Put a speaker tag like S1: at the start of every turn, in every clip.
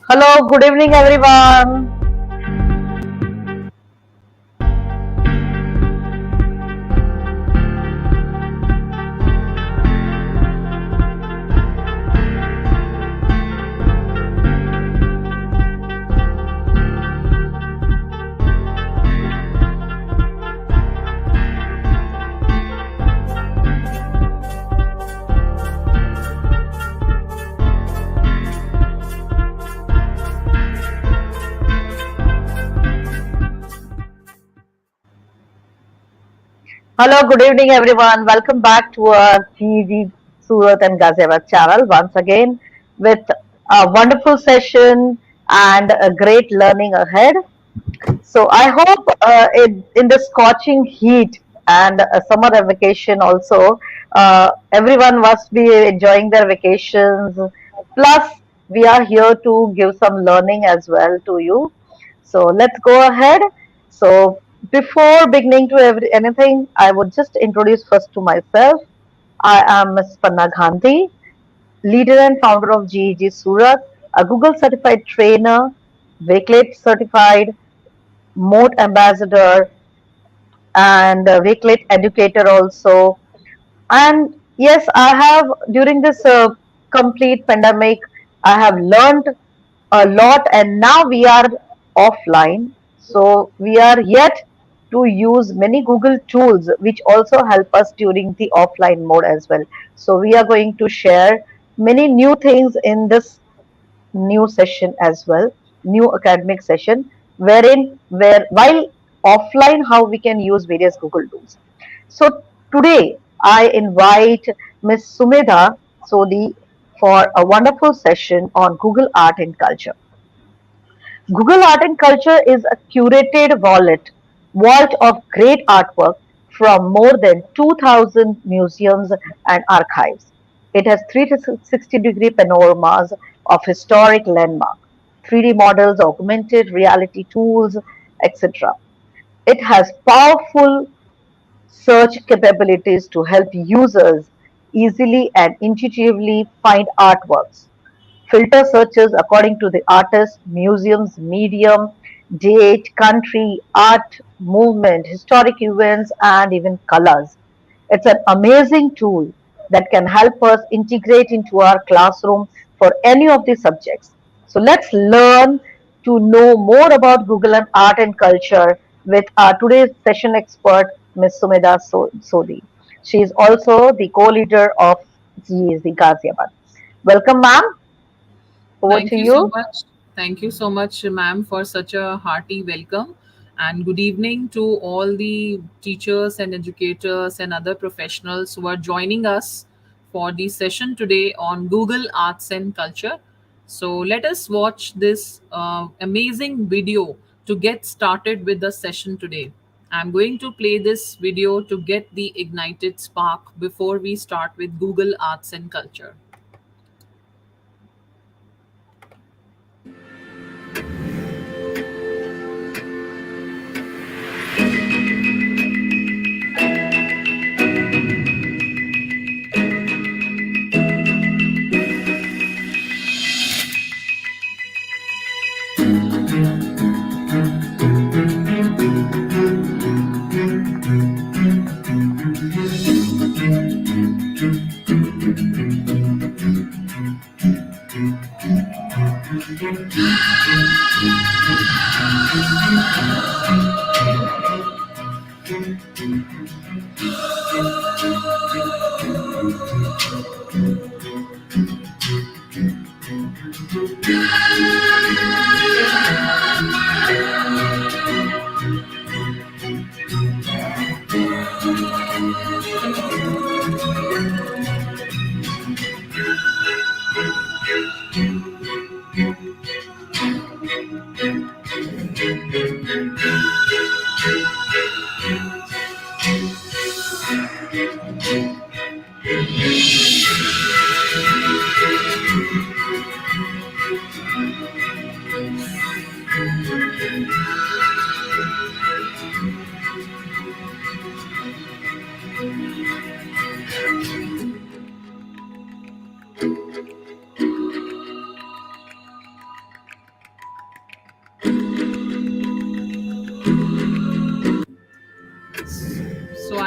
S1: Hello, good evening, everyone. Hello, good evening, everyone. Welcome back to our GEG Surat and Ghaziabad channel once again with a wonderful session and a great learning ahead. So I hope in the scorching heat and summer vacation also, everyone must be enjoying their vacations. Plus, we are here to give some learning as well to you. So let's go ahead. So before beginning to anything, I would just introduce first to myself. I am Ms. Panna Gandhi, leader and founder of GEG Surat, a Google certified trainer, Wakelet certified, Moat ambassador, and Wakelet educator also. And yes, I have during this complete pandemic, I have learned a lot, and now we are offline. So we are yet to use many Google tools, which also help us during the offline mode as well. So we are going to share many new things in this new session as well, new academic session, where while offline how we can use various Google tools. So today I invite Ms. Sumedha Sodhi for a wonderful session on Google Art and Culture. Google Art and Culture is a curated vault of great artwork from more than 2,000 museums and archives. It has 360-degree panoramas of historic landmarks, 3D models, augmented reality tools, etc. It has powerful search capabilities to help users easily and intuitively find artworks. Filter searches according to the artist, museum's medium, date, country, art, movement, historic events, and even colors. It's an amazing tool that can help us integrate into our classroom for any of the subjects. So let's learn to know more about Google and art and culture with our today's session expert, Ms. Sumedha Sodhi. She is also the co-leader of GEZ Ghaziabad. Welcome, ma'am. Over to
S2: Thank you so
S1: you.
S2: much. Thank you so much, ma'am, for such a hearty welcome. And good evening to all the teachers and educators and other professionals who are joining us for the session today on Google Arts and Culture. So let us watch this amazing video to get started with the session today. I'm going to play this video to get the ignited spark before we start with Google Arts and Culture.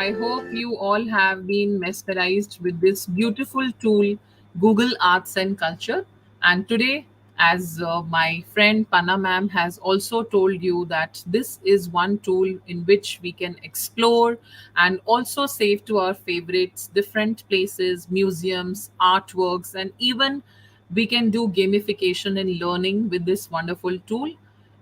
S2: I hope you all have been mesmerized with this beautiful tool, Google Arts and Culture. And today, as my friend Panna ma'am has also told you, that this is one tool in which we can explore and also save to our favorites, different places, museums, artworks, and even we can do gamification and learning with this wonderful tool.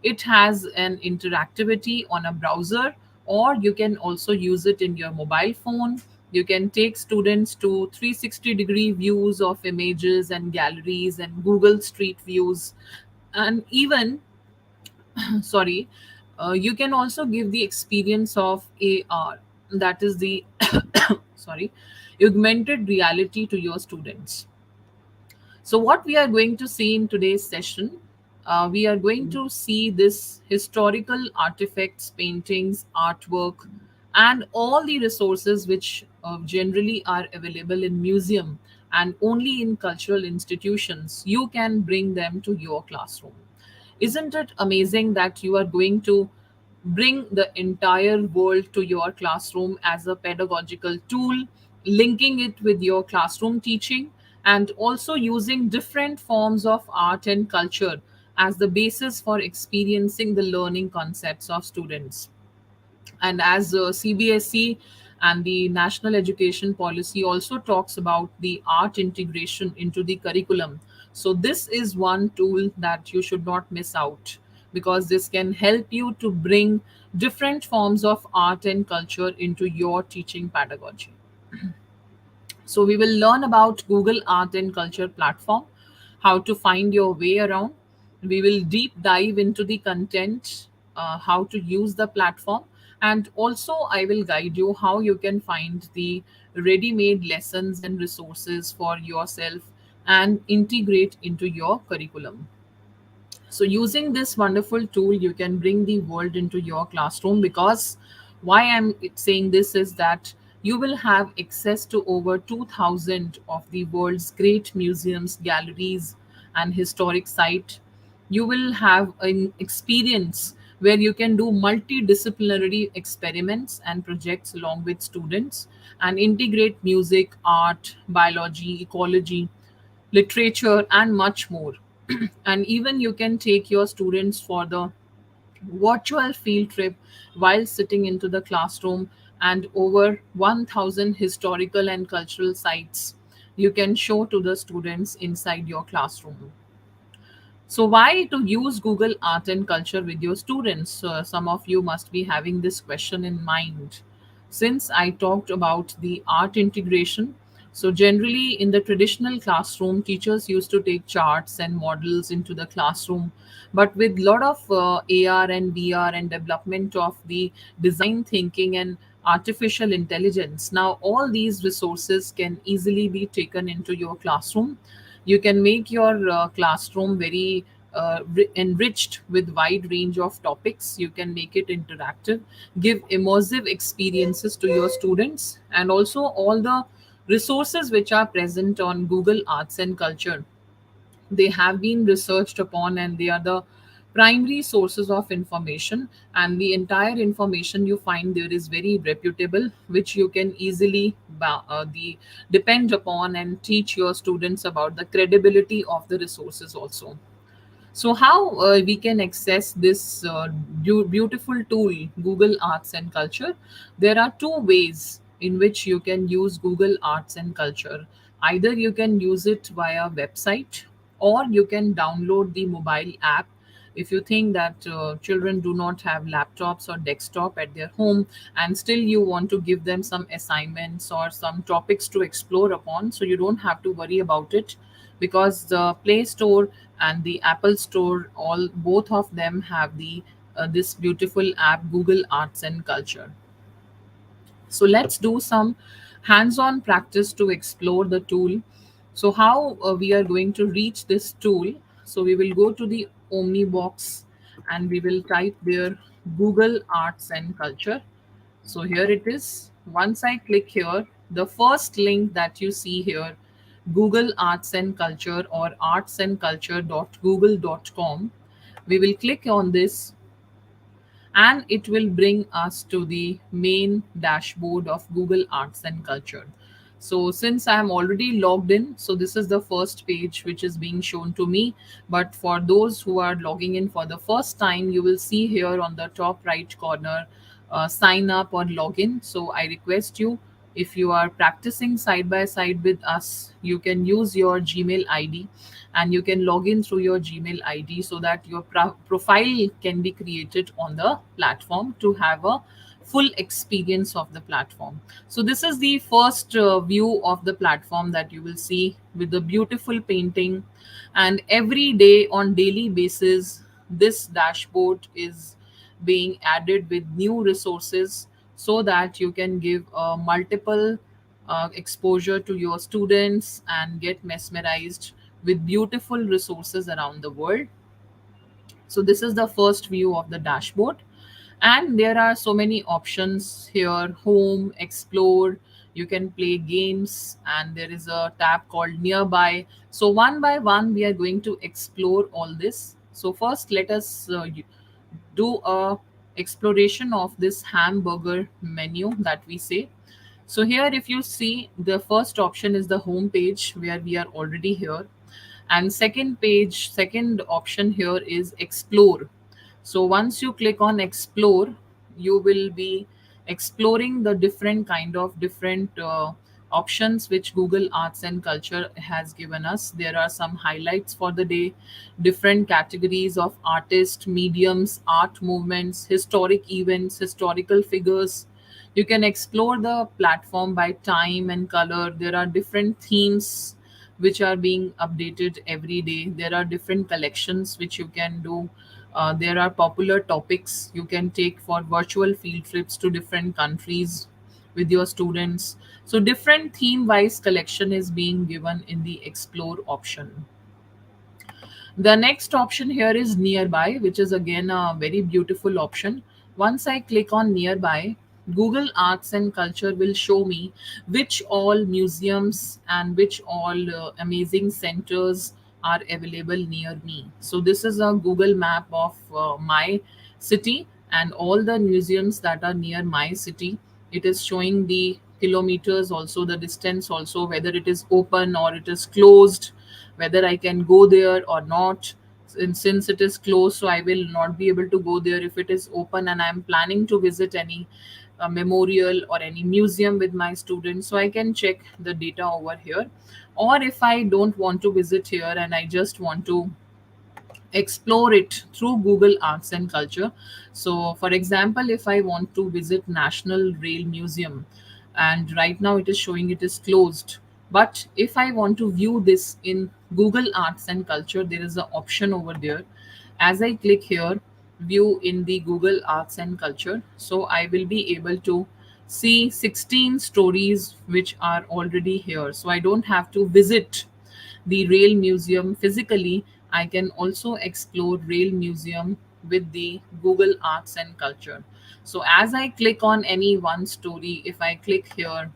S2: It has an interactivity on a browser, or you can also use it in your mobile phone. You can take students to 360-degree views of images and galleries and Google Street Views. And even, sorry, you can also give the experience of AR, that is the, sorry, augmented reality to your students. So, what we are going to see in today's session, we are going to see this historical artifacts, paintings, artwork, and all the resources which generally are available in museum and only in cultural institutions. You can bring them to your classroom. Isn't it amazing that you are going to bring the entire world to your classroom as a pedagogical tool, linking it with your classroom teaching, and also using different forms of art and culture as the basis for experiencing the learning concepts of students? And as CBSE and the national education policy also talks about the art integration into the curriculum, so this is one tool that you should not miss out, because this can help you to bring different forms of art and culture into your teaching pedagogy. So we will learn about Google Art and Culture platform, how to find your way around. We will deep dive into the content, how to use the platform, and also I will guide you how you can find the ready-made lessons and resources for yourself and integrate into your curriculum. So, using this wonderful tool, you can bring the world into your classroom, because why I'm saying this is that you will have access to over 2,000 of the world's great museums, galleries, and historic sites. You will have an experience where you can do multidisciplinary experiments and projects along with students and integrate music, art, biology, ecology, literature, and much more. And even you can take your students for the virtual field trip while sitting into the classroom, and over 1000 historical and cultural sites you can show to the students inside your classroom. So, why to use Google Art and Culture with your students? Some of you must be having this question in mind. Since I talked about the art integration, so generally in the traditional classroom, teachers used to take charts and models into the classroom. But with lot of AR and VR and development of the design thinking and artificial intelligence, now all these resources can easily be taken into your classroom. You can make your classroom very enriched with wide range of topics. You can make it interactive, give immersive experiences to your students, and also all the resources which are present on Google Arts and Culture, they have been researched upon, and they are the primary sources of information, and the entire information you find there is very reputable, which you can easily depend upon and teach your students about the credibility of the resources also. So, how we can access this beautiful tool, Google Arts and Culture? There are two ways in which you can use Google Arts and Culture. Either you can use it via website, or you can download the mobile app. If you think that children do not have laptops or desktop at their home, and still you want to give them some assignments or some topics to explore upon, so you don't have to worry about it, because the Play Store and the Apple Store, all both of them have the this beautiful app, Google Arts and Culture. So let's do some hands-on practice to explore the tool. So how we are going to reach this tool? So we will go to the Omni box and we will type there Google Arts and Culture. So here it is. Once I click here, the first link that you see here, Google Arts and Culture, or artsandculture.google.com, we will click on this, and it will bring us to the main dashboard of Google Arts and Culture. So since I am already logged in, so this is the first page which is being shown to me. But for those who are logging in for the first time, you will see here on the top right corner, sign up or login. So I request you, if you are practicing side by side with us, you can use your Gmail ID and you can log in through your Gmail ID so that your profile can be created on the platform to have a full experience of the platform. So this is the first view of the platform that you will see with the beautiful painting, and every day on daily basis this dashboard is being added with new resources so that you can give multiple exposure to your students and get mesmerized with beautiful resources around the world. So this is the first view of the dashboard, and there are so many options here: home, explore, you can play games, and there is a tab called nearby. So one by one we are going to explore all this. So first let us do a exploration of this hamburger menu that we say. So here if you see, the first option is the home page where we are already here, and second option here is explore. So once you click on explore, you will be exploring the different options which Google Arts and Culture has given us. There are some highlights for the day, different categories of artists, mediums, art movements, historic events, historical figures. You can explore the platform by time and color. There are different themes which are being updated every day. There are different collections which you can do. There are popular topics you can take for virtual field trips to different countries with your students. So different theme wise collection is being given in the explore option. The next option here is nearby, which is again a very beautiful option. Once I click on nearby, Google Arts and Culture will show me which all museums and which all amazing centers are available near me. So this is a Google map of my city and all the museums that are near my city. It is showing the kilometers, also the distance, also whether it is open or it is closed, whether I can go there or not. And since it is closed, so I will not be able to go there. If it is open and I'm planning to visit any memorial or any museum with my students, so I can check the data over here. Or if I don't want to visit here and I just want to explore it through Google Arts and Culture. So, for example, if I want to visit National Rail Museum, and right now it is showing it is closed, but if I want to view this in Google Arts and Culture, there is an option over there. As I click here, view in the Google Arts and Culture, so I will be able to see 16 stories which are already here. So I don't have to visit the rail museum physically. I can also explore rail museum with the Google Arts and Culture. So as I click on any one story, if I click here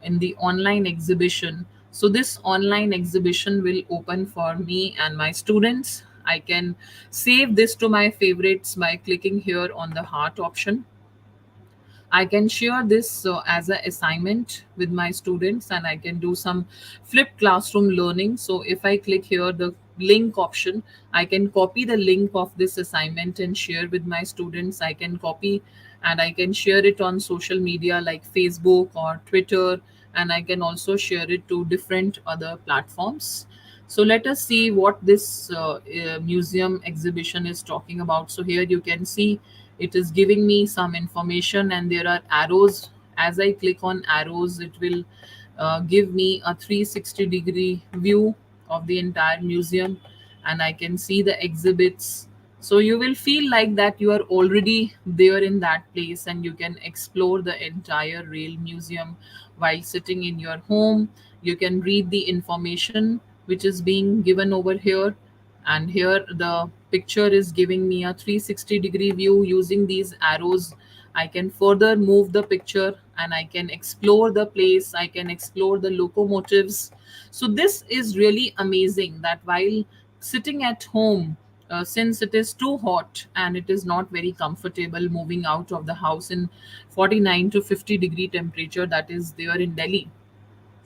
S2: in the online exhibition, so this online exhibition will open for me and my students. I can save this to my favorites by clicking here on the heart option. I can share this as an assignment with my students, and I can do some flipped classroom learning. So if I click here the link option, I can copy the link of this assignment and share with my students. I can copy and I can share it on social media like Facebook or Twitter, and I can also share it to different other platforms. So let us see what this museum exhibition is talking about. So here you can see it is giving me some information, and there are arrows. As I click on arrows, it will give me a 360-degree view of the entire museum, and I can see the exhibits. So you will feel like that you are already there in that place, and you can explore the entire rail museum while sitting in your home. You can read the information which is being given over here, and here the picture is giving me a 360-degree view. Using these arrows, I can further move the picture and I can explore the place, I can explore the locomotives. So this is really amazing that while sitting at home, since it is too hot and it is not very comfortable moving out of the house in 49 to 50-degree temperature that is there in Delhi.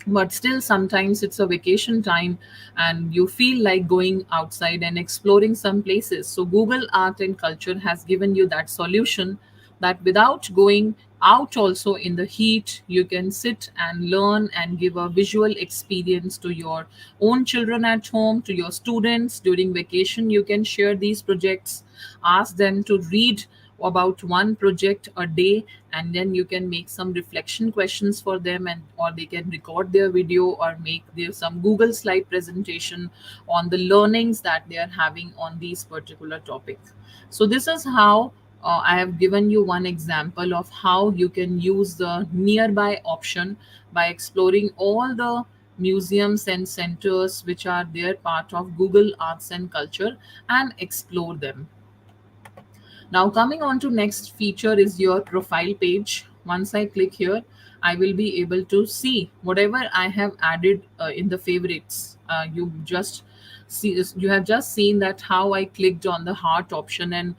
S2: But still, sometimes it's a vacation time and you feel like going outside and exploring some places. So Google Art and Culture has given you that solution, that without going out also in the heat, you can sit and learn and give a visual experience to your own children at home, to your students during vacation. You can share these projects, ask them to read about one project a day, and then you can make some reflection questions for them, and or they can record their video or make their some Google slide presentation on the learnings that they are having on these particular topic. So this is how I have given you one example of how you can use the nearby option by exploring all the museums and centers which are there part of Google Arts and Culture, and explore them. Now coming on to next feature is your profile page. Once I click here, I will be able to see whatever I have added in the favorites. You have just seen that how I clicked on the heart option, and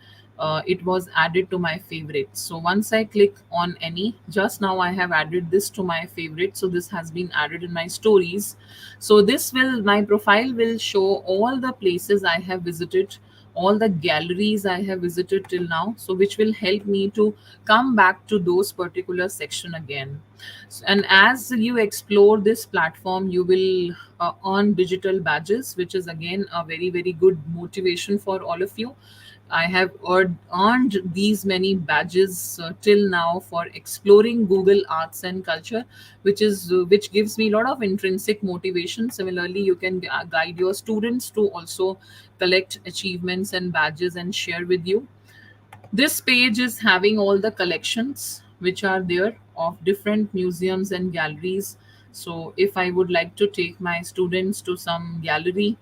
S2: it was added to my favorites. So once I click on any, just now I have added this to my favorite. So this has been added in my stories. So my profile will show all the places I have visited, all the galleries I have visited till now, so which will help me to come back to those particular section again. And as you explore this platform, you will earn digital badges, which is again a very, very good motivation for all of you. I have earned these many badges till now for exploring Google Arts and Culture, which gives me a lot of intrinsic motivation. Similarly, you can guide your students to also collect achievements and badges and share with you. This page is having all the collections which are there of different museums and galleries. So if I would like to take my students to some gallery,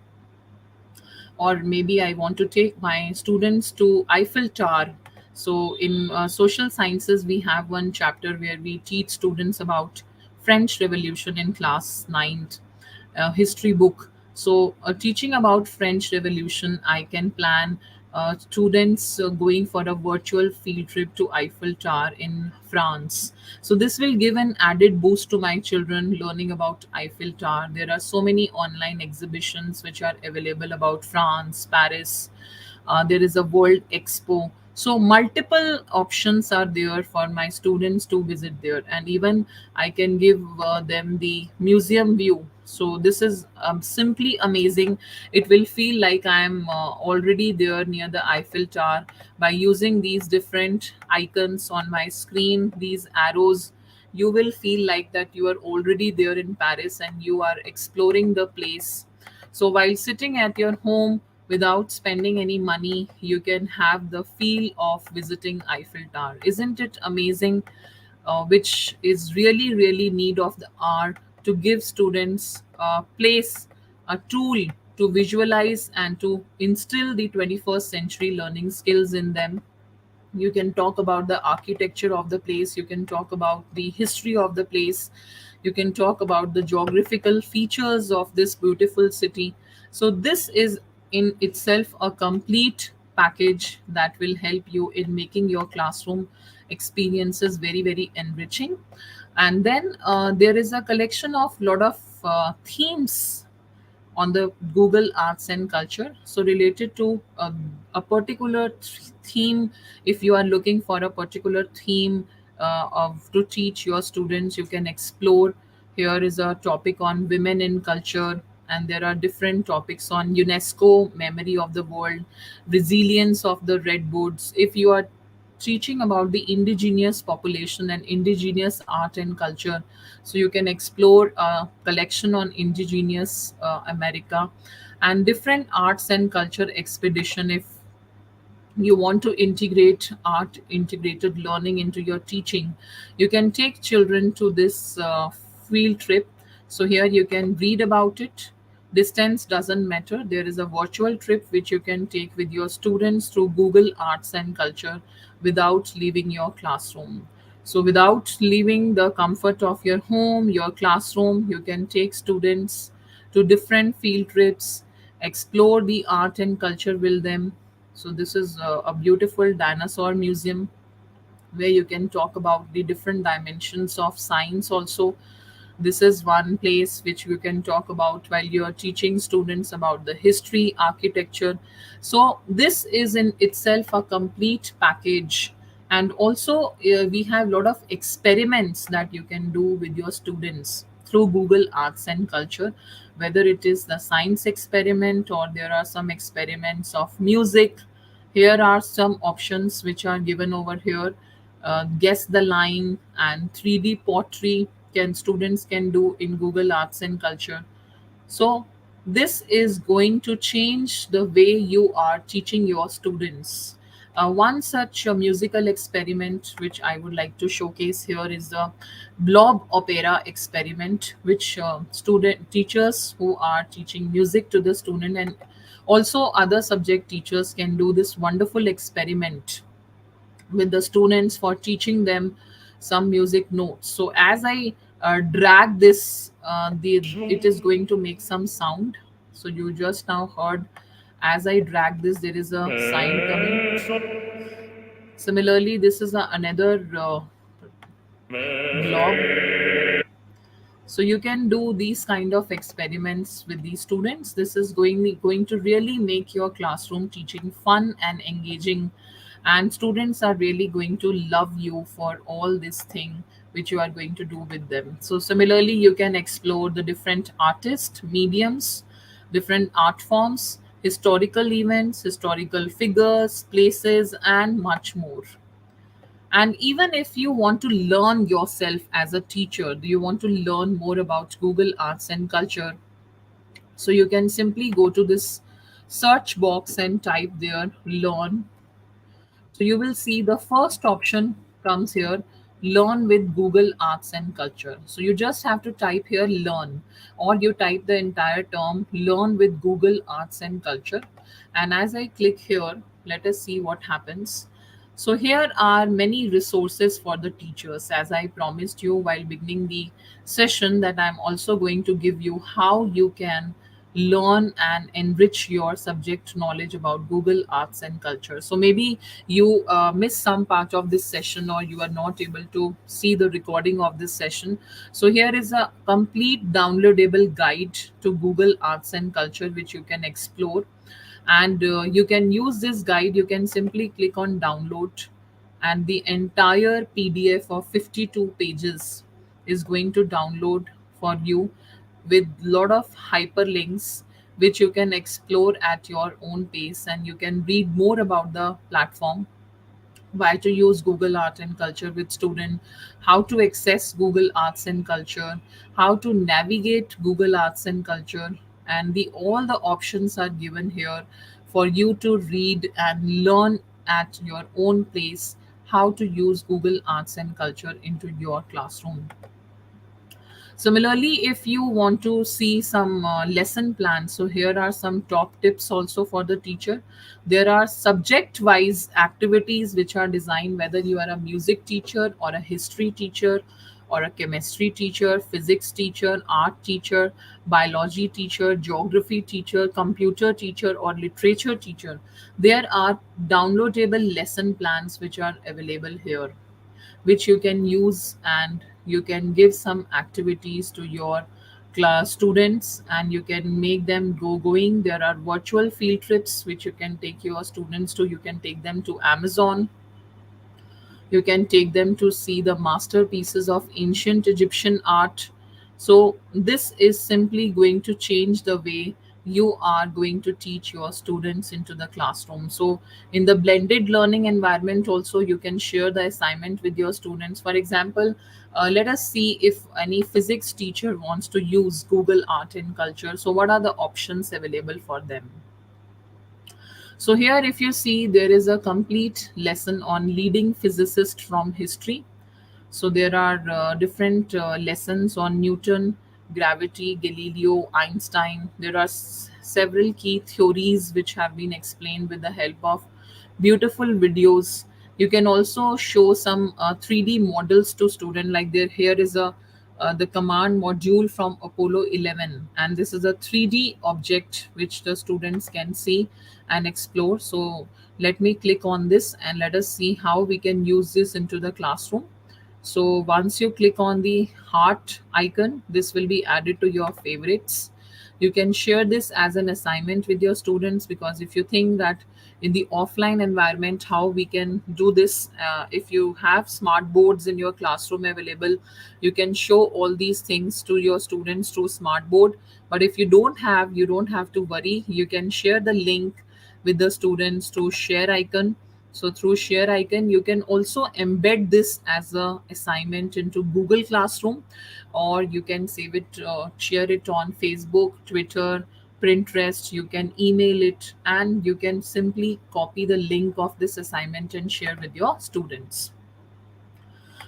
S2: or maybe I want to take my students to Eiffel Tower. So in social sciences, we have one chapter where we teach students about French Revolution in class 9th, history book. So teaching about French Revolution, I can plan students going for a virtual field trip to Eiffel Tower in France. So this will give an added boost to my children learning about Eiffel Tower. There are so many online exhibitions which are available about France, Paris. There is a World Expo. So multiple options are there for my students to visit there, and even I can give them the museum view. So this is simply amazing. It will feel like I am already there near the Eiffel Tower by using these different icons on my screen, these arrows. You will feel like that you are already there in Paris and you are exploring the place. So while sitting at your home without spending any money, you can have the feel of visiting Eiffel Tower. Isn't it amazing? Which is really, really need of the hour to give students a place, a tool to visualize and to instill the 21st century learning skills in them. You can talk about the architecture of the place, you can talk about the history of the place, you can talk about the geographical features of this beautiful city. So this is in itself a complete package that will help you in making your classroom experiences very, very enriching. And then there is a collection of lot of themes on the Google Arts and Culture. So related to a particular theme, if you are looking for a particular theme of to teach your students, you can explore. Here is a topic on women in culture, and there are different topics on UNESCO, memory of the world, resilience of the redwoods. If you are teaching about the indigenous population and indigenous art and culture, so you can explore a collection on indigenous America, and different arts and culture expedition. If you want to integrate art integrated learning into your teaching, you can take children to this field trip. So here you can read about it. Distance doesn't matter. There is a virtual trip which you can take with your students through Google Arts and Culture without leaving your classroom. So without leaving the comfort of your home, your classroom, you can take students to different field trips, explore the art and culture with them. So this is a beautiful dinosaur museum where you can talk about the different dimensions of science also. This is one place which you can talk about while you're teaching students about the history, architecture. So this is in itself a complete package. And also we have a lot of experiments that you can do with your students through Google Arts and Culture, whether it is the science experiment or there are some experiments of music. Here are some options which are given over here. Guess the line and 3D pottery can students can do in Google Arts and Culture. So this is going to change the way you are teaching your students. One such musical experiment which I would like to showcase here is the blob opera experiment, which student teachers who are teaching music to the student and also other subject teachers can do this wonderful experiment with the students for teaching them some music notes. So as I drag this, it is going to make some sound. So you just now heard, as I drag this, there is a sign coming. Similarly, this is another blob. So you can do these kind of experiments with these students. This is going to really make your classroom teaching fun and engaging, and students are really going to love you for all this thing which you are going to do with them. So similarly, you can explore the different artist mediums, different art forms, historical events, historical figures, places, and much more. And even if you want to learn yourself as a teacher, do you want to learn more about Google Arts and Culture? So you can simply go to this search box and type there learn. So you will see the first option comes here, learn with Google Arts and Culture. So you just have to type here learn, or you type the entire term learn with Google Arts and Culture. And as I click here, let us see what happens. So here are many resources for the teachers. As I promised you while beginning the session, that I'm also going to give you how you can learn and enrich your subject knowledge about Google Arts and Culture. So maybe you miss some part of this session or you are not able to see the recording of this session. So here is a complete downloadable guide to Google Arts and Culture which you can explore, and you can use this guide. You can simply click on download, and the entire PDF of 52 pages is going to download for you with lot of hyperlinks which you can explore at your own pace, and you can read more about the platform, why to use Google Art and Culture with student, how to access Google Arts and Culture, how to navigate Google Arts and Culture, and the all the options are given here for you to read and learn at your own pace how to use Google Arts and Culture into your classroom. Similarly, if you want to see some lesson plans, so here are some top tips also for the teacher. There are subject wise activities which are designed whether you are a music teacher or a history teacher or a chemistry teacher, physics teacher, art teacher, biology teacher, geography teacher, computer teacher, or literature teacher. There are downloadable lesson plans which are available here, which you can use, and you can give some activities to your class students and you can make them going. There are virtual field trips which you can take your students to. You can take them to Amazon, you can take them to see the masterpieces of ancient Egyptian art. So, this is simply going to change the way you are going to teach your students into the classroom. So, in the blended learning environment, also you can share the assignment with your students. For example, let us see if any physics teacher wants to use Google Art and Culture. So, what are the options available for them? So here, if you see, there is a complete lesson on leading physicist from history. So there are different lessons on Newton, gravity, Galileo, Einstein. There are several key theories which have been explained with the help of beautiful videos. You can also show some 3D models to student. Like there, here is a the command module from Apollo 11, and this is a 3D object which the students can see and explore. So let me click on this and let us see how we can use this into the classroom. So once you click on the heart icon, this will be added to your favorites. You can share this as an assignment with your students, because if you think that in the offline environment how we can do this, if you have smart boards in your classroom available, you can show all these things to your students through smart board. But if you don't have, you don't have to worry. You can share the link with the students through share icon. So through share icon, you can also embed this as a assignment into Google Classroom, or you can save it, share it on Facebook, Twitter, Pinterest. You can email it, and you can simply copy the link of this assignment and share with your students.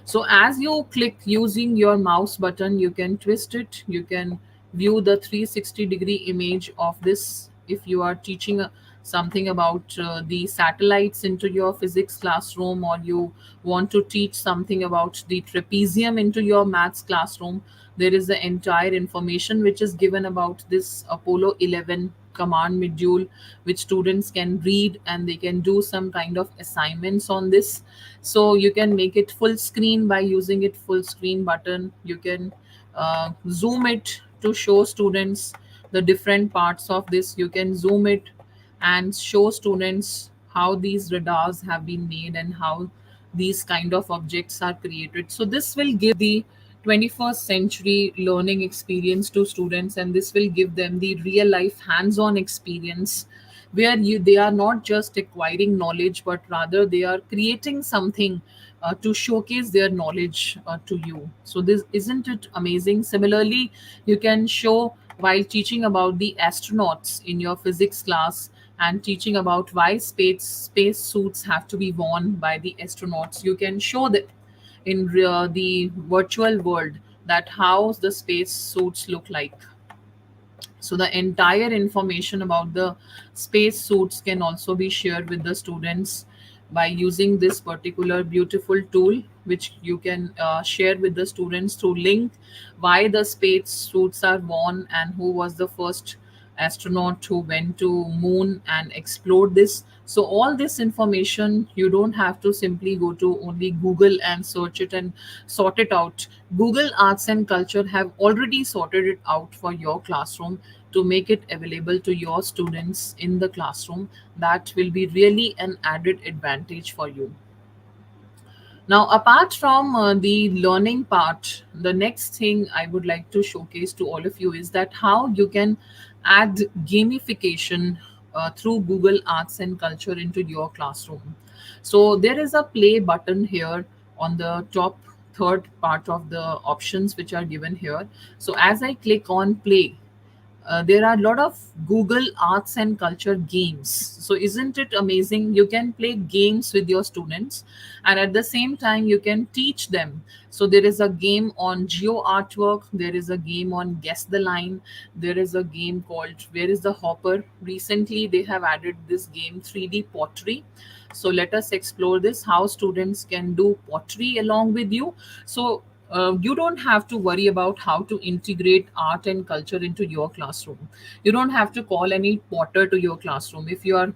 S2: So as you click using your mouse button, you can twist it. You can view the 360-degree image of this. If you are teaching something about the satellites into your physics classroom, or you want to teach something about the trapezium into your maths classroom, there is the entire information which is given about this Apollo 11 command module, which students can read, and they can do some kind of assignments on this. So you can make it full screen by using it full screen button. You can zoom it to show students the different parts of this. You can zoom it and show students how these radars have been made and how these kind of objects are created. So this will give the 21st century learning experience to students, and this will give them the real life hands on experience, where they are not just acquiring knowledge, but rather they are creating something to showcase their knowledge to you. So this, isn't it amazing? Similarly, you can show while teaching about the astronauts in your physics class, and teaching about why space suits have to be worn by the astronauts. You can show that in the virtual world, that how the space suits look like. So the entire information about the space suits can also be shared with the students by using this particular beautiful tool, which you can share with the students through link, why the space suits are worn and who was the first astronaut who went to moon and explored this. So all this information, you don't have to simply go to only Google and search it and sort it out. Google Arts and Culture have already sorted it out for your classroom to make it available to your students in the classroom. That will be really an added advantage for you. Now, apart from the learning part, the next thing I would like to showcase to all of you is that how you can add gamification through Google Arts and Culture into your classroom. So there is a play button here on the top third part of the options which are given here. So as I click on play, there are a lot of Google Arts and Culture games. So, isn't it amazing? You can play games with your students, and at the same time, you can teach them. So, there is a game on geo artwork, there is a game on guess the line, there is a game called Where is the Hopper? Recently, they have added this game 3D pottery. So, let us explore this, how students can do pottery along with you. So, you don't have to worry about how to integrate art and culture into your classroom. You don't have to call any potter to your classroom. If you are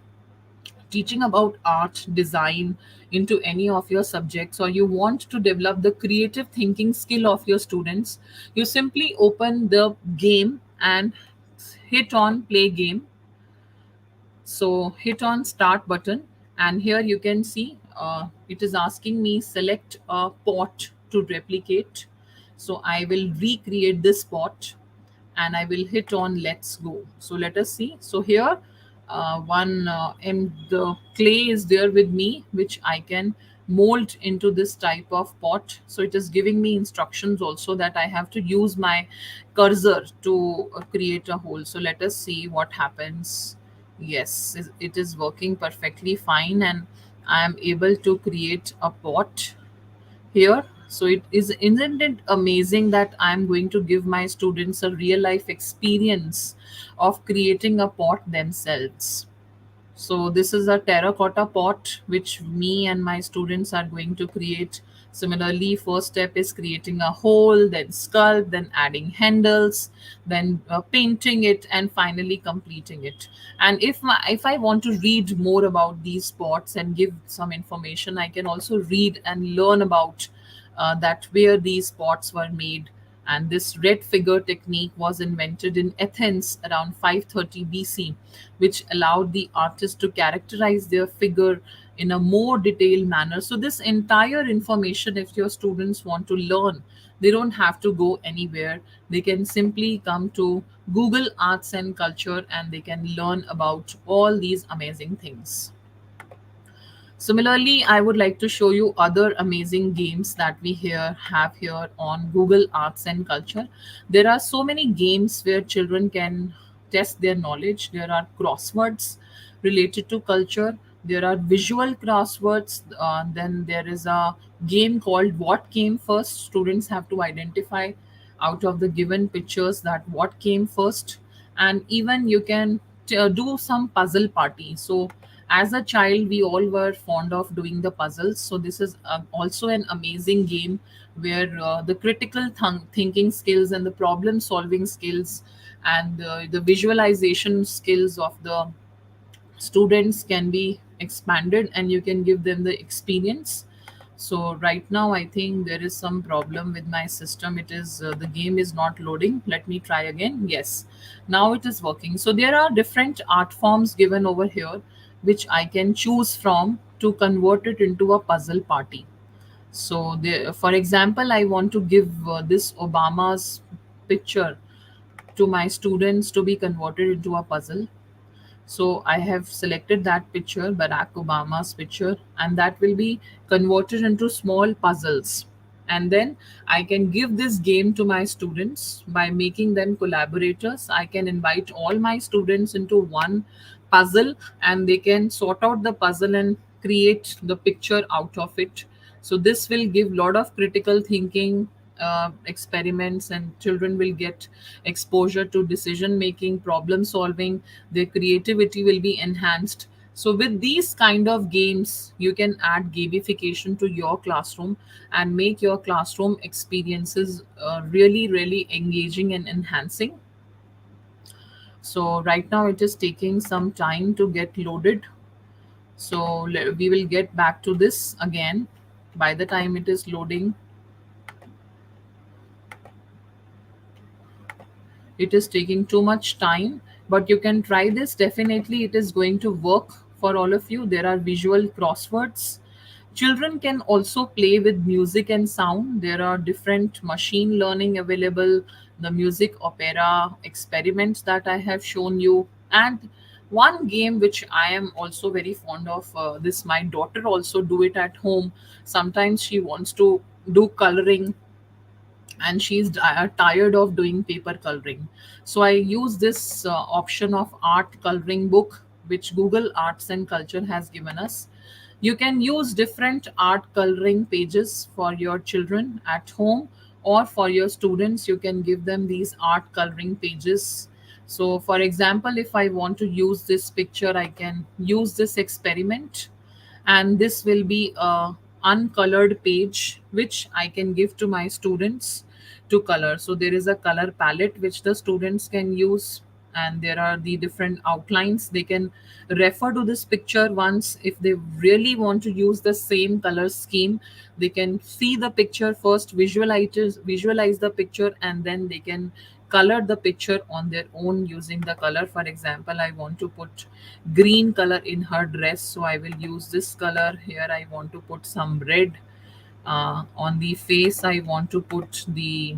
S2: teaching about art, design into any of your subjects, or you want to develop the creative thinking skill of your students, you simply open the game and hit on play game. So hit on start button, and here you can see it is asking me select a pot to replicate. So I will recreate this pot, and I will hit on let's go. So let us see. So here one and the clay is there with me, which I can mold into this type of pot. So it is giving me instructions also that I have to use my cursor to create a hole. So let us see what happens. Yes, it is working perfectly fine, and I am able to create a pot here. So it is, isn't it amazing that I'm going to give my students a real life experience of creating a pot themselves. So this is a terracotta pot which me and my students are going to create. Similarly, first step is creating a hole, then sculpt, then adding handles, then painting it, and finally completing it. And if I want to read more about these pots and give some information, I can also read and learn about that where these pots were made. And this red figure technique was invented in Athens around 530 BC, which allowed the artist to characterize their figure in a more detailed manner. So, this entire information, if your students want to learn, they don't have to go anywhere. They can simply come to Google Arts and Culture and they can learn about all these amazing things. Similarly, I would like to show you other amazing games that we here have here on Google Arts and Culture. There are so many games where children can test their knowledge. There are crosswords related to culture. There are visual crosswords. Then there is a game called What Came First. Students have to identify out of the given pictures that what came first. And even you can do some puzzle party. So as a child we all were fond of doing the puzzles, so this is also an amazing game where the critical thinking skills and the problem solving skills and the visualization skills of the students can be expanded and you can give them the experience. So right now I think there is some problem with my system. It is the game is not loading. Let me try again. Yes, now it is working. So there are different art forms given over here which I can choose from to convert it into a puzzle party. So there, for example, I want to give this Obama's picture to my students to be converted into a puzzle. So I have selected that picture, Barack Obama's picture, and that will be converted into small puzzles. And then I can give this game to my students by making them collaborators. I can invite all my students into one puzzle and they can sort out the puzzle and create the picture out of it. So this will give lot of critical thinking experiments, and children will get exposure to decision making, problem solving. Their creativity will be enhanced. So with these kind of games you can add gamification to your classroom and make your classroom experiences really really engaging and enhancing. So right now it is taking some time to get loaded. So we will get back to this again. By the time it is loading, it is taking too much time, but you can try this. Definitely it is going to work for all of you. There are visual crosswords. Children can also play with music and sound. There are different machine learning available, the music opera experiments that I have shown you. And one game which I am also very fond of, this my daughter also do it at home. Sometimes she wants to do coloring and she's tired of doing paper coloring. So I use this option of art coloring book which Google Arts and Culture has given us. You can use different art coloring pages for your children at home, or for your students you can give them these art coloring pages. So for example, if I want to use this picture, I can use this experiment, and this will be a uncolored page which I can give to my students to color. So there is a color palette which the students can use, and there are the different outlines. They can refer to this picture once. If they really want to use the same color scheme, they can see the picture first, visualize the picture, and then they can color the picture on their own using the color. For example, I want to put green color in her dress, so I will use this color. Here I want to put some red. On the face I want to put the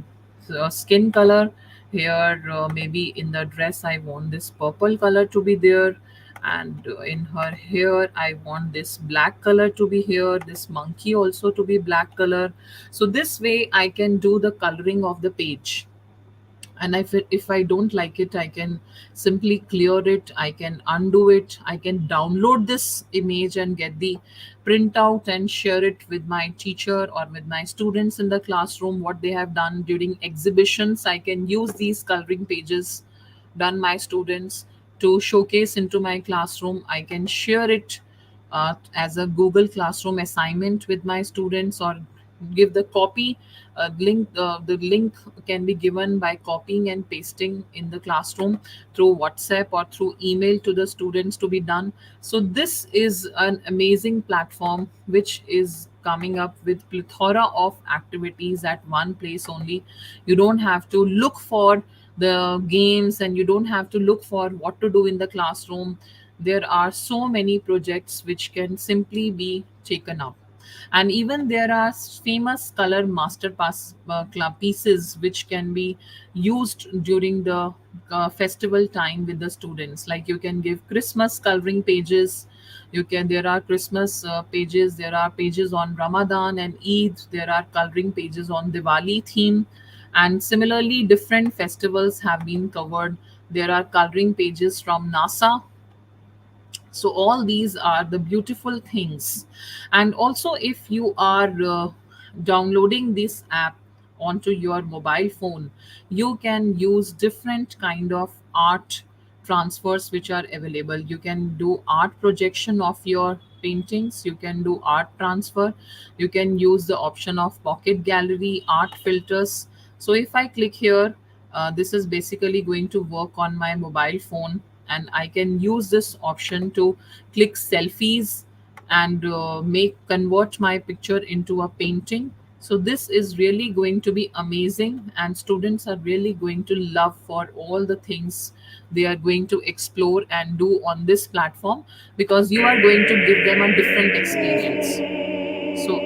S2: skin color. Here maybe in the dress I want this purple color to be there, and in her hair I want this black color to be here, this monkey also to be black color. So this way I can do the coloring of the page. And if I don't like it, I can simply clear it, I can undo it, I can download this image and get the printout and share it with my teacher or with my students in the classroom. What they have done during exhibitions, I can use these coloring pages done my students to showcase into my classroom. I can share it as a Google Classroom assignment with my students, or give the copy link. The link can be given by copying and pasting in the classroom through WhatsApp or through email to the students to be done. So this is an amazing platform which is coming up with plethora of activities at one place only. You don't have to look for the games, and you don't have to look for what to do in the classroom. There are so many projects which can simply be taken up. And even there are famous color master pass club pieces which can be used during the festival time with the students. Like you can give Christmas coloring pages. You can There are Christmas pages, there are pages on Ramadan and Eid, there are coloring pages on Diwali theme. And similarly, different festivals have been covered. There are coloring pages from NASA. So all these are the beautiful things. And also, if you are downloading this app onto your mobile phone, you can use different kind of art transfers which are available. You can do art projection of your paintings, you can do art transfer, you can use the option of pocket gallery, art filters. So if I click here, this is basically going to work on my mobile phone, and I can use this option to click selfies and make convert my picture into a painting. So this is really going to be amazing, and students are really going to love for all the things they are going to explore and do on this platform, because you are going to give them a different experience. So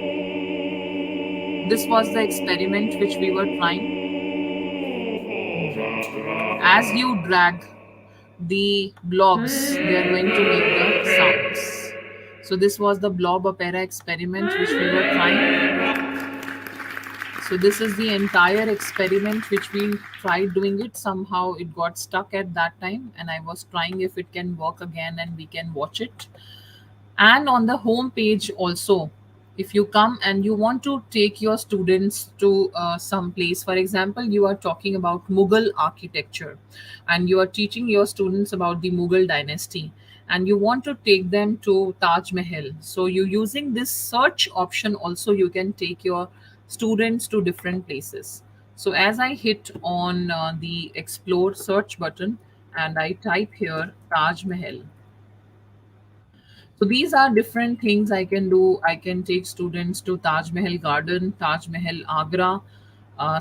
S2: this was the experiment which we were trying. As you drag the blobs, they are going to make the sounds. So this was the blob opera experiment which we were trying. So this is the entire experiment which we tried doing it. Somehow it got stuck at that time, and I was trying if it can work again and we can watch it. And on the home page also, if you come and you want to take your students to some place, for example, you are talking about Mughal architecture and you are teaching your students about the Mughal dynasty, and you want to take them to Taj Mahal, so you using this search option also, you can take your students to different places. So as I hit on the explore search button and I type here Taj Mahal, so these are different things I can do. I can take students to Taj Mahal Garden, Taj Mahal Agra,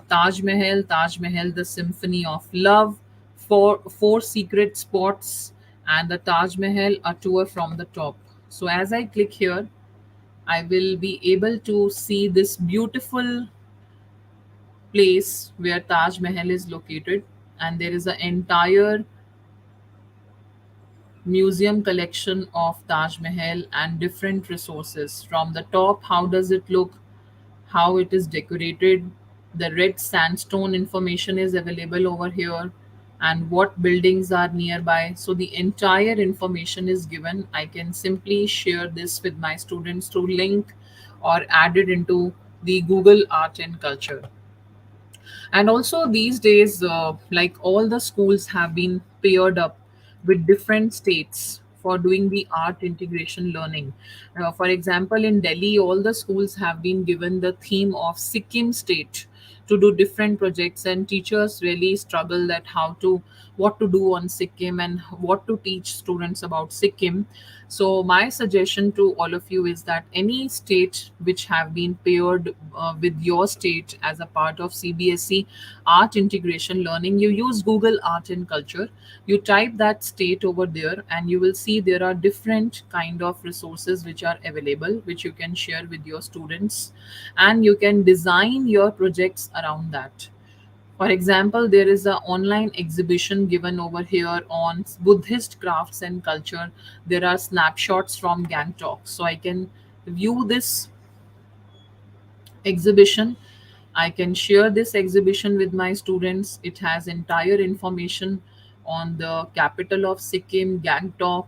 S2: Taj Mahal, the Symphony of Love, four secret spots, and the Taj Mahal, a tour from the top. So as I click here, I will be able to see this beautiful place where Taj Mahal is located, and there is an entire museum collection of Taj Mahal and different resources. From the top, how does it look, how it is decorated, the red sandstone information is available over here, and what buildings are nearby. So the entire information is given. I can simply share this with my students to link or add it into the Google Art and Culture. And also these days, like all the schools have been paired up with different states for doing the art integration learning. For example, in Delhi, all the schools have been given the theme of Sikkim state to do different projects, and teachers really struggle at how to what to do on Sikkim and what to teach students about Sikkim. So my suggestion to all of you is that any state which have been paired with your state as a part of CBSE art integration learning, you use Google Art and Culture. You type that state over there, and you will see there are different kind of resources which are available, which you can share with your students, and you can design your projects around that. For example, there is an online exhibition given over here on Buddhist crafts and culture. There are snapshots from Gangtok. So I can view this exhibition. I can share this exhibition with my students. It has entire information on the capital of Sikkim, Gangtok,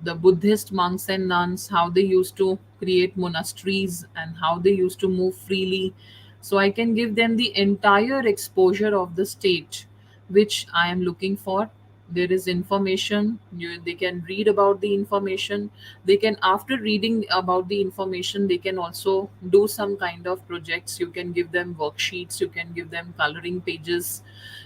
S2: the Buddhist monks and nuns, how they used to create monasteries and how they used to move freely. So I can give them the entire exposure of the state which I am looking for. there is information. They can read about the information. They can, after reading about the information, they can also do some kind of projects. You can give them worksheets, you can give them coloring pages,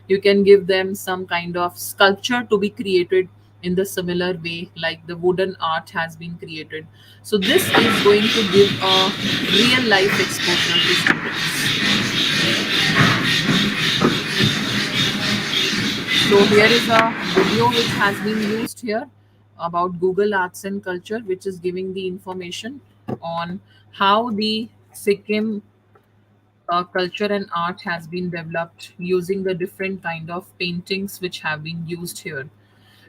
S2: you can give them some kind of sculpture to be created in the similar way like the wooden art has been created. So this is going to give a real life exposure to students. So here is a video which has been used here about Google Arts and Culture, which is giving the information on how the Sikkim culture and art has been developed using the different kind of paintings which have been used here.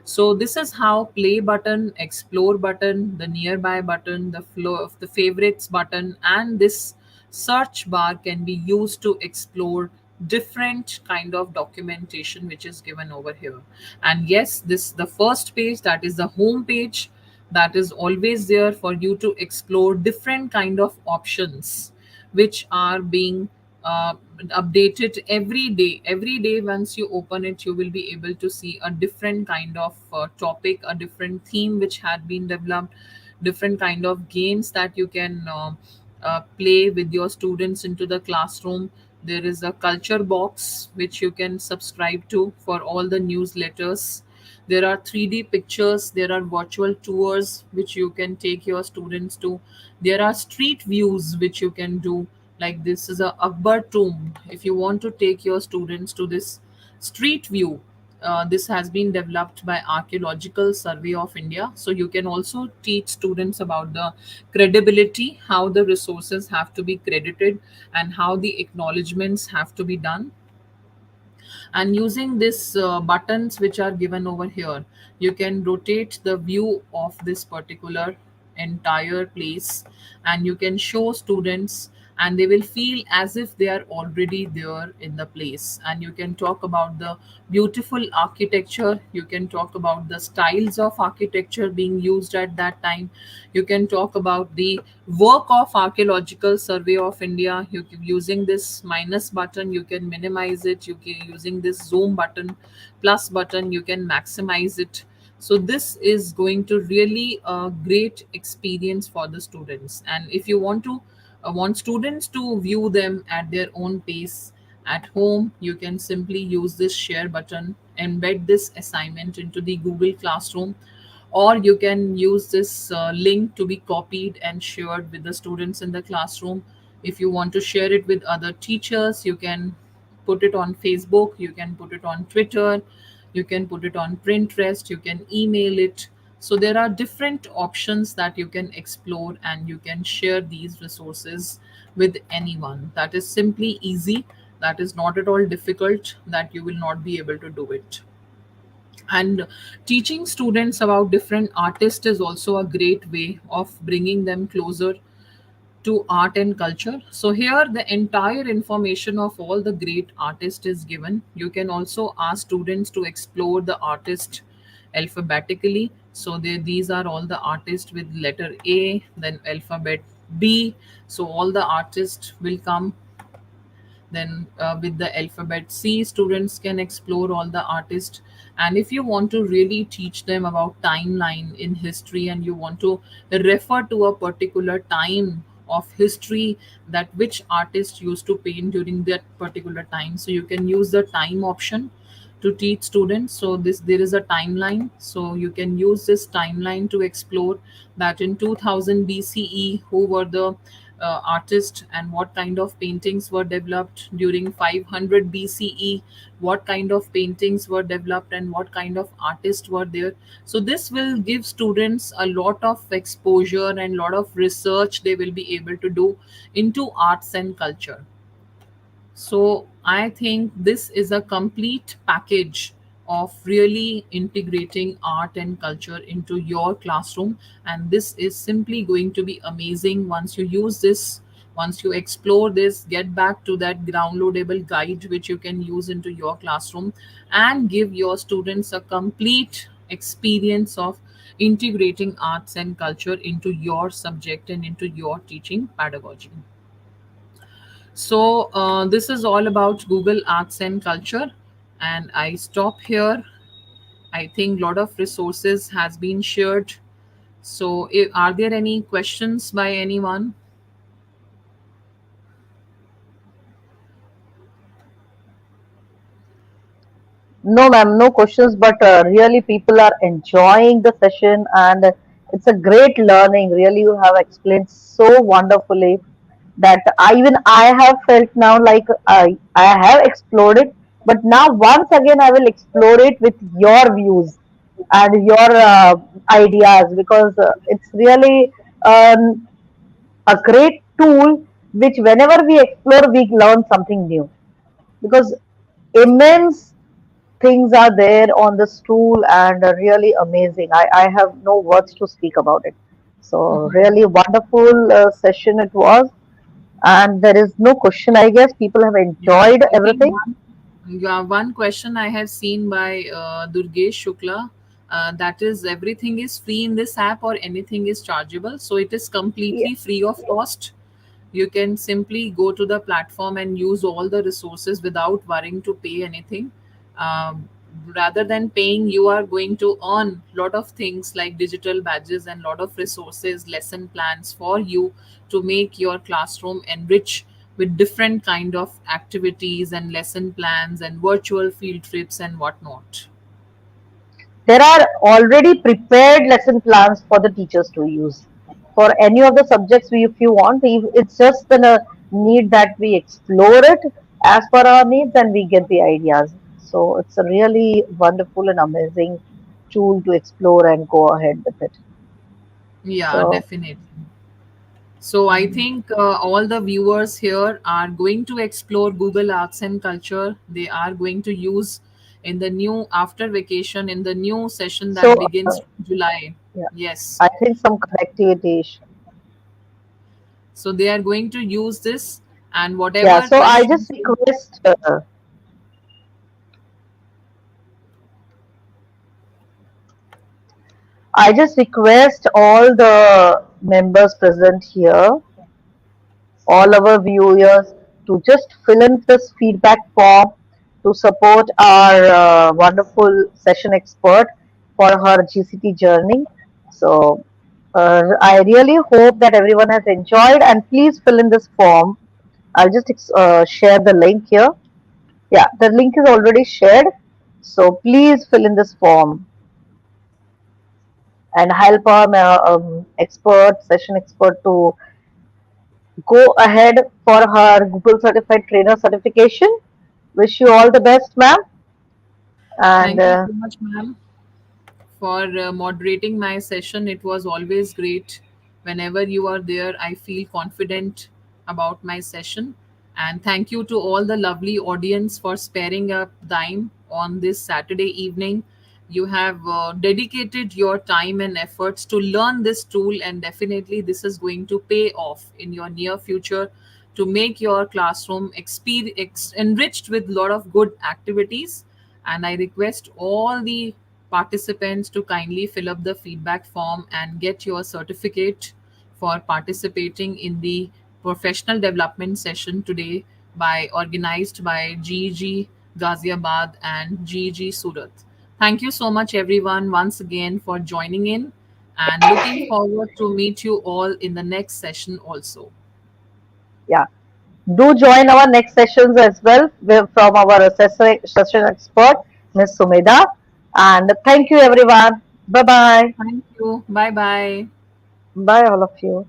S2: So this is how play button, explore button, the nearby button, the flow of the favorites button, and this search bar can be used to explore different kind of documentation which is given over here. And yes, this the first page, that is the home page, that is always there for you to explore different kind of options which are being updated every day. Every day once you open it, you will be able to see a different kind of topic, a different theme which had been developed, different kind of games that you can play with your students into the classroom. There is a culture box which you can subscribe to for all the newsletters. There are 3D pictures, there are virtual tours which you can take your students to. There are street views which you can do, like this is a Akbar tomb. If you want to take your students to this street view, this has been developed by Archaeological Survey of India. So you can also teach students about the credibility, how the resources have to be credited, and how the acknowledgements have to be done. And using this buttons which are given over here, you can rotate the view of this particular entire place, and you can show students, and they will feel as if they are already there in the place. And you can talk about the beautiful architecture, you can talk about the styles of architecture being used at that time, you can talk about the work of Archaeological Survey of India. You can, using this minus button, you can minimize it. You can, using this zoom button, plus button, you can maximize it. So this is going to really a great experience for the students. And if you want to want students to view them at their own pace at home, you can simply use this share button, embed this assignment into the Google Classroom, or you can use this link to be copied and shared with the students in the classroom. If you want to share it with other teachers, you can put it on Facebook, you can put it on Twitter, you can put it on Pinterest, you can email it. So there are different options that you can explore, and you can share these resources with anyone. That is simply easy, that is not at all difficult, that you will not be able to do it. And teaching students about different artists is also a great way of bringing them closer to art and culture. So here the entire information of all the great artists is given. You can also ask students to explore the artist alphabetically. So these are all the artists with letter A, then alphabet B. So all the artists will come. Then with the alphabet C, students can explore all the artists. And if you want to really teach them about timeline in history, and you want to refer to a particular time of history, that which artist used to paint during that particular time, so you can use the time option to teach students. So this, there is a timeline, so you can use this timeline to explore that in 2000 BCE who were the artists, and what kind of paintings were developed during 500 BCE, what kind of paintings were developed, and what kind of artists were there. So this will give students a lot of exposure and lot of research they will be able to do into arts and culture. So I think this is a complete package of really integrating art and culture into your classroom. And this is simply going to be amazing once you use this, once you explore this, get back to that downloadable guide which you can use into your classroom, and give your students a complete experience of integrating arts and culture into your subject and into your teaching pedagogy. So, this is all about Google Arts and Culture, and I stop here. I think a lot of resources has been shared. So, are there any questions by anyone?
S1: No, ma'am, no questions, but really people are enjoying the session and it's a great learning. Really, you have explained so wonderfully that I have felt now like I have explored it, but now once again I will explore it with your views and your ideas because it's really um, a great tool which whenever we explore we learn something new because immense things are there on the stool and really amazing. I have no words to speak about it. So really wonderful session it was, and there is no question. I guess people have
S2: Yeah,
S1: enjoyed
S2: I think
S1: everything.
S2: one question I have seen by Durgesh Shukla, that is everything is free in this app or anything is chargeable. So it is
S1: Yeah.
S2: completely free of cost. You can simply go to the platform and use all the resources without worrying to pay anything. um, Rather than paying, you are going to earn lot of things like digital badges and lot of resources, lesson plans for you to make your classroom enrich with different kind of activities and lesson plans and virtual field trips and whatnot.
S1: There are already prepared lesson plans for the teachers to use for any of the subjects we, if you want. It's just the need that we explore it as per our needs and we get the ideas. So it's a really wonderful and amazing tool to explore and go ahead with it.
S2: Yeah,
S1: So
S2: definitely. So I think all the viewers here are going to explore Google Arts and Culture. They are going to use in the new after vacation in the new session that
S1: so
S2: begins July.
S1: yeah,
S2: Yes.
S1: I think some connectivity issue.
S2: So they are going to use this and
S1: Yeah,
S2: whatever
S1: so
S2: questions.
S1: I just request all the members present here, all our viewers, to just fill in this feedback form to support our wonderful session expert for her GCT journey. So I really hope that everyone has enjoyed and please fill in this form. I'll just share the link here. Yeah, the link is already shared. So please fill in this form and help our expert, session expert to go ahead for her Google Certified Trainer certification. Wish you all the best, ma'am. And
S2: Thank you so much, ma'am, for moderating my session. It was always great. Whenever you are there, I feel confident about my session. And thank you to all the lovely audience for sparing up time on this Saturday evening. You have dedicated your time and efforts to learn this tool, and definitely this is going to pay off in your near future to make your classroom enriched with a lot of good activities. And I request all the participants to kindly fill up the feedback form and get your certificate for participating in the professional development session today by organized by GG Ghaziabad and GG Surat. Thank you so much everyone once again for joining in and looking forward to meet you all in the next session also.
S1: yeah, do join our next sessions as well from our session expert, Ms. Sumeda. And thank you, everyone. Bye bye.
S2: Thank you. Bye bye.
S1: Bye, all of you.